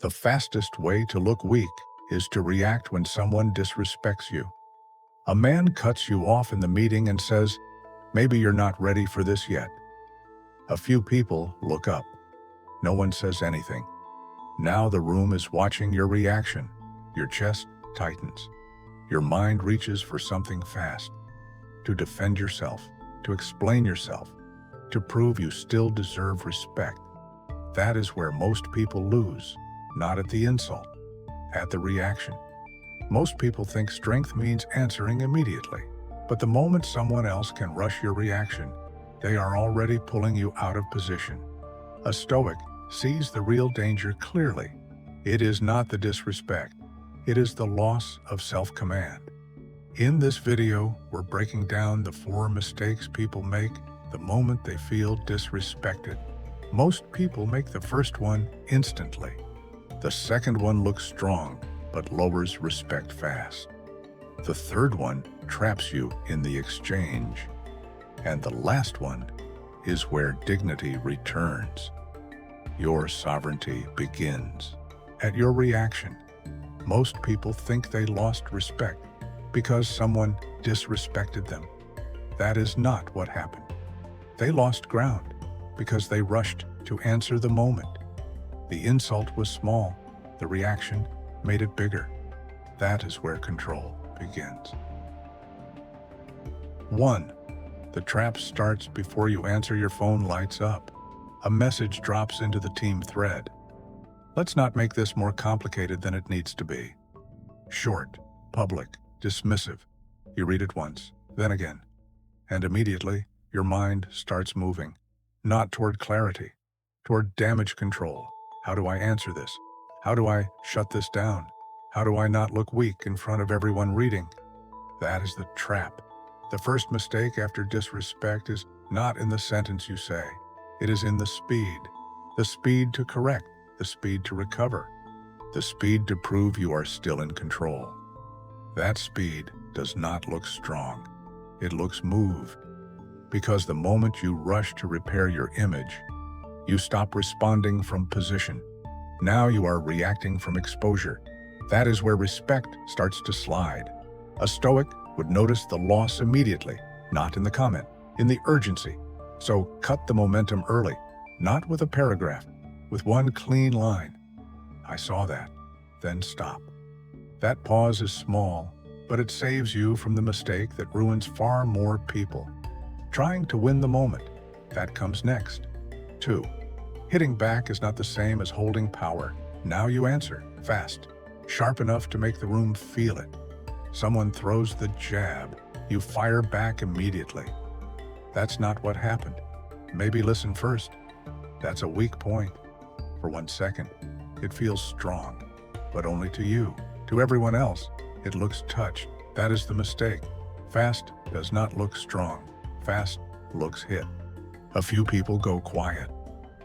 The fastest way to look weak is to react when someone disrespects you. A man cuts you off in the meeting and says, "Maybe you're not ready for this yet." A few people look up. No one says anything. Now the room is watching your reaction. Your chest tightens. Your mind reaches for something fast. To defend yourself, to explain yourself, to prove you still deserve respect. That is where most people lose, not at the insult, at the reaction. Most people think strength means answering immediately, but the moment someone else can rush your reaction, they are already pulling you out of position. A Stoic sees the real danger clearly. It is not the disrespect. It is the loss of self-command. In this video, we're breaking down the 4 mistakes people make the moment they feel disrespected. Most people make the first one instantly. The second one looks strong, but lowers respect fast. The third one traps you in the exchange. And the last one is where dignity returns. Your sovereignty begins at your reaction. Most people think they lost respect because someone disrespected them. That is not what happened. They lost ground because they rushed to answer the moment. The insult was small, the reaction made it bigger. That is where control begins. 1. The trap starts before you answer. Your phone lights up. A message drops into the team thread. Let's not make this more complicated than it needs to be. Short, public, dismissive. You read it once, then again, and immediately your mind starts moving, not toward clarity, toward damage control. How do I answer this? How do I shut this down? How do I not look weak in front of everyone reading? That is the trap. The first mistake after disrespect is not in the sentence you say. It is in the speed. The speed to correct, the speed to recover, the speed to prove you are still in control. That speed does not look strong. It looks moved. Because the moment you rush to repair your image, you stop responding from position. Now you are reacting from exposure. That is where respect starts to slide. A Stoic would notice the loss immediately, not in the comment, in the urgency. So cut the momentum early, not with a paragraph, with one clean line. I saw that. Then stop. That pause is small, but it saves you from the mistake that ruins far more people. Trying to win the moment. That comes next. 2. Hitting back is not the same as holding power. Now you answer, fast, sharp enough to make the room feel it. Someone throws the jab. You fire back immediately. That's not what happened. Maybe listen first. That's a weak point. For 1 second, it feels strong, but only to you. To everyone else, it looks touched. That is the mistake. Fast does not look strong. Fast looks hit. A few people go quiet.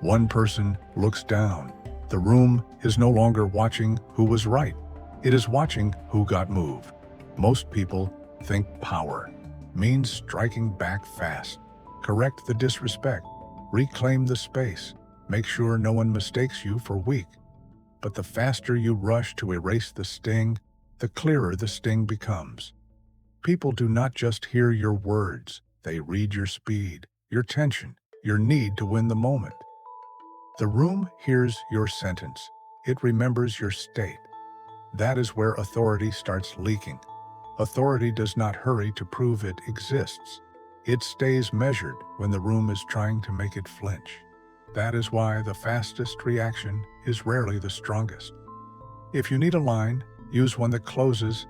One person looks down. The room is no longer watching who was right. It is watching who got moved. Most people think power means striking back fast. Correct the disrespect. Reclaim the space. Make sure no one mistakes you for weak. But the faster you rush to erase the sting, the clearer the sting becomes. People do not just hear your words. They read your speed, your tension, your need to win the moment. The room hears your sentence. It remembers your state. That is where authority starts leaking. Authority does not hurry to prove it exists. It stays measured when the room is trying to make it flinch. That is why the fastest reaction is rarely the strongest. If you need a line, use one that closes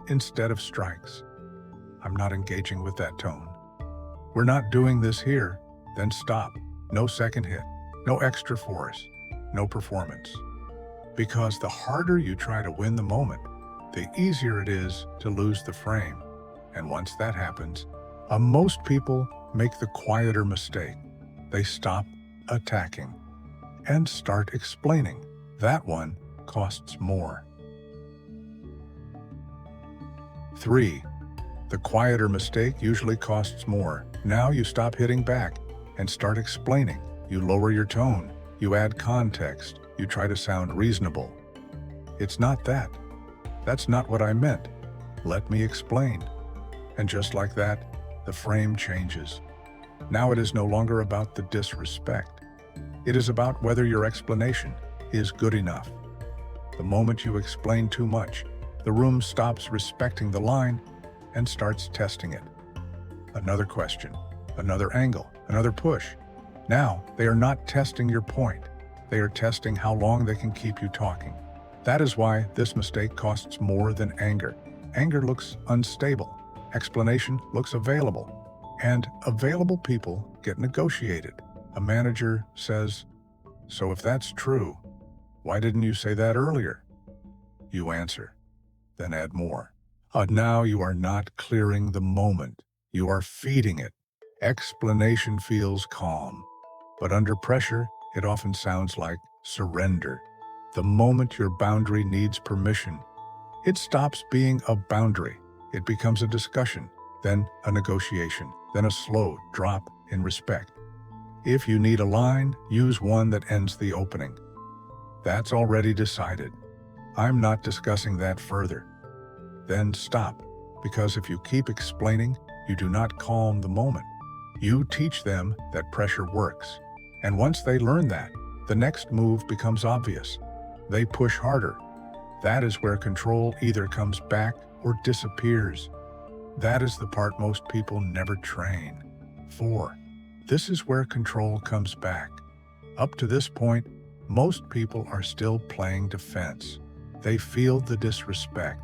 instead of strikes. I'm not engaging with that tone. We're not doing this here. Then stop. No second hit. No extra force. No performance. Because the harder you try to win the moment, the easier it is to lose the frame. And once that happens, most people make the quieter mistake. They stop attacking and start explaining. That one costs more. 3. The quieter mistake usually costs more. Now you stop hitting back and start explaining. You lower your tone. You add context. You try to sound reasonable. It's not that. That's not what I meant. Let me explain. And just like that, the frame changes. Now it is no longer about the disrespect. It is about whether your explanation is good enough. The moment you explain too much, the room stops respecting the line and starts testing it. Another question, another angle, another push. Now, they are not testing your point. They are testing how long they can keep you talking. That is why this mistake costs more than anger. Anger looks unstable. Explanation looks available. And available people get negotiated. A manager says, "So if that's true, why didn't you say that earlier?" You answer, then add more. Now you are not clearing the moment. You are feeding it. Explanation feels calm, but under pressure, it often sounds like surrender. The moment your boundary needs permission, it stops being a boundary. It becomes a discussion, then a negotiation, then a slow drop in respect. If you need a line, use one that ends the opening. That's already decided. I'm not discussing that further. Then stop, because if you keep explaining, you do not calm the moment. You teach them that pressure works. And once they learn that, the next move becomes obvious. They push harder. That is where control either comes back or disappears. That is the part most people never train. 4. This is where control comes back. Up to this point, most people are still playing defense. They feel the disrespect.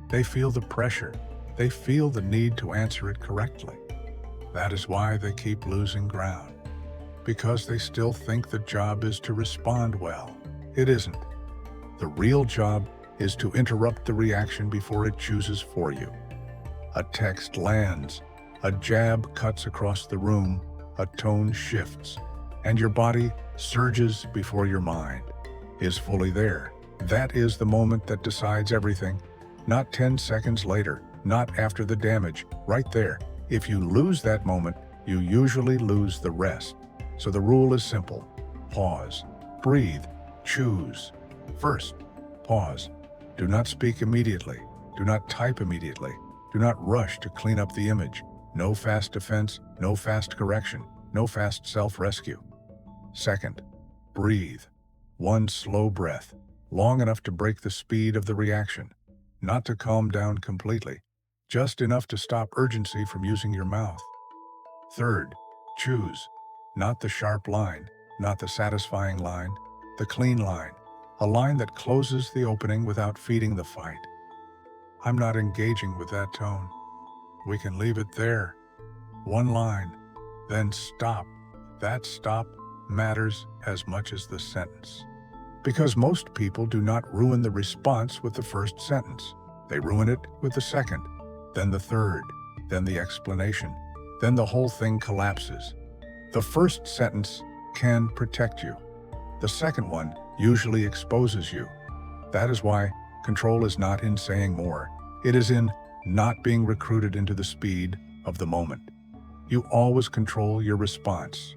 They feel the pressure. They feel the need to answer it correctly. That is why they keep losing ground. Because they still think the job is to respond well. It isn't. The real job is to interrupt the reaction before it chooses for you. A text lands, a jab cuts across the room, a tone shifts, and your body surges before your mind is fully there. That is the moment that decides everything. Not 10 seconds later, not after the damage, right there. If you lose that moment, you usually lose the rest. So the rule is simple. Pause, breathe, choose. First, pause. Do not speak immediately. Do not type immediately. Do not rush to clean up the image. No fast defense, no fast correction, no fast self-rescue. Second, breathe. One slow breath, long enough to break the speed of the reaction. Not to calm down completely, just enough to stop urgency from using your mouth. Third, choose. Not the sharp line, not the satisfying line, the clean line. A line that closes the opening without feeding the fight. I'm not engaging with that tone. We can leave it there. One line, then stop. That stop matters as much as the sentence. Because most people do not ruin the response with the first sentence. They ruin it with the second, then the third, then the explanation. Then the whole thing collapses. The first sentence can protect you. The second one usually exposes you. That is why control is not in saying more. It is in not being recruited into the speed of the moment. You always control your response.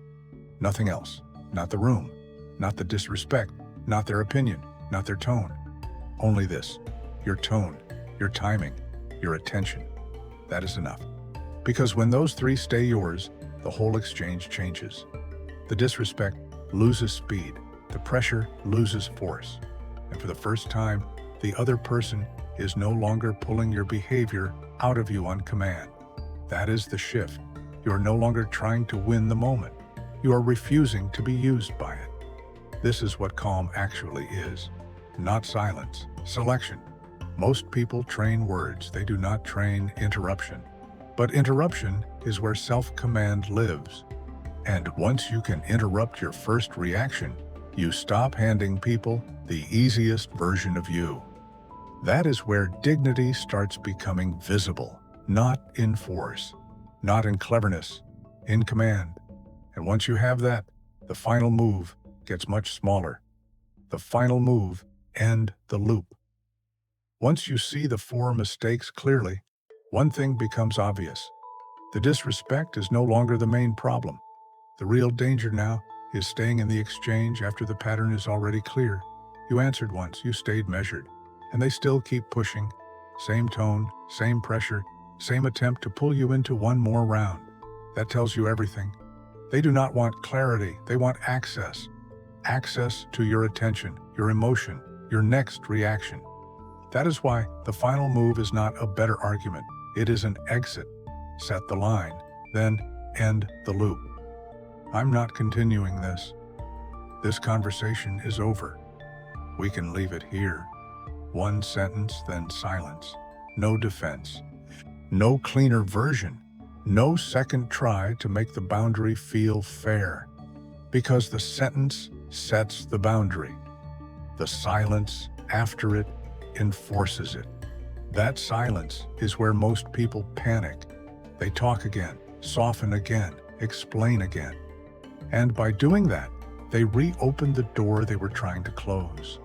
Nothing else. Not the room. Not the disrespect. Not their opinion. Not their tone. Only this. Your tone. Your timing. Your attention. That is enough. Because when those three stay yours, the whole exchange changes. The disrespect loses speed. The pressure loses force. And for the first time, the other person is no longer pulling your behavior out of you on command. That is the shift. You are no longer trying to win the moment. You are refusing to be used by it. This is what calm actually is. Not silence, selection. Most people train words, they do not train interruption. But interruption is where self-command lives. And once you can interrupt your first reaction, you stop handing people the easiest version of you. That is where dignity starts becoming visible, not in force, not in cleverness, in command. And once you have that, the final move gets much smaller. The final move, end the loop. Once you see the 4 mistakes clearly, one thing becomes obvious. The disrespect is no longer the main problem. The real danger now is staying in the exchange after the pattern is already clear. You answered once, you stayed measured, and they still keep pushing. Same tone, same pressure, same attempt to pull you into one more round. That tells you everything. They do not want clarity, they want access. Access to your attention, your emotion, your next reaction. That is why the final move is not a better argument. It is an exit. Set the line, then end the loop. I'm not continuing this. This conversation is over. We can leave it here. One sentence, then silence. No defense. No cleaner version. No second try to make the boundary feel fair. Because the sentence sets the boundary. The silence after it enforces it. That silence is where most people panic. They talk again, soften again, explain again. And by doing that, they reopen the door they were trying to close.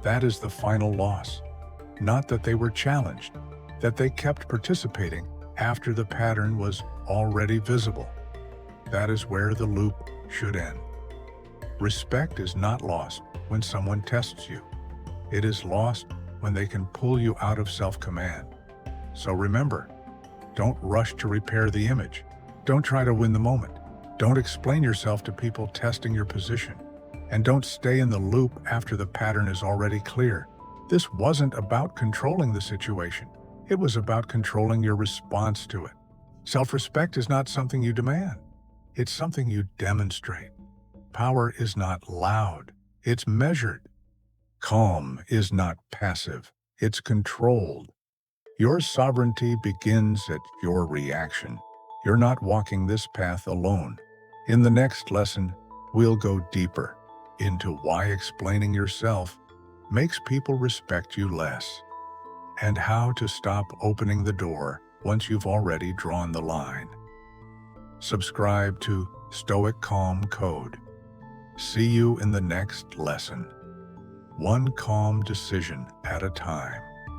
That is the final loss. Not that they were challenged, that they kept participating after the pattern was already visible. That is where the loop should end. Respect is not lost when someone tests you. It is lost when they can pull you out of self-command. So remember, don't rush to repair the image. Don't try to win the moment. Don't explain yourself to people testing your position. And don't stay in the loop after the pattern is already clear. This wasn't about controlling the situation. It was about controlling your response to it. Self-respect is not something you demand. It's something you demonstrate. Power is not loud. It's measured. Calm is not passive. It's controlled. Your sovereignty begins at your reaction. You're not walking this path alone. In the next lesson, we'll go deeper into why explaining yourself makes people respect you less, and how to stop opening the door once you've already drawn the line. Subscribe to Stoic Calm Code. See you in the next lesson. One calm decision at a time.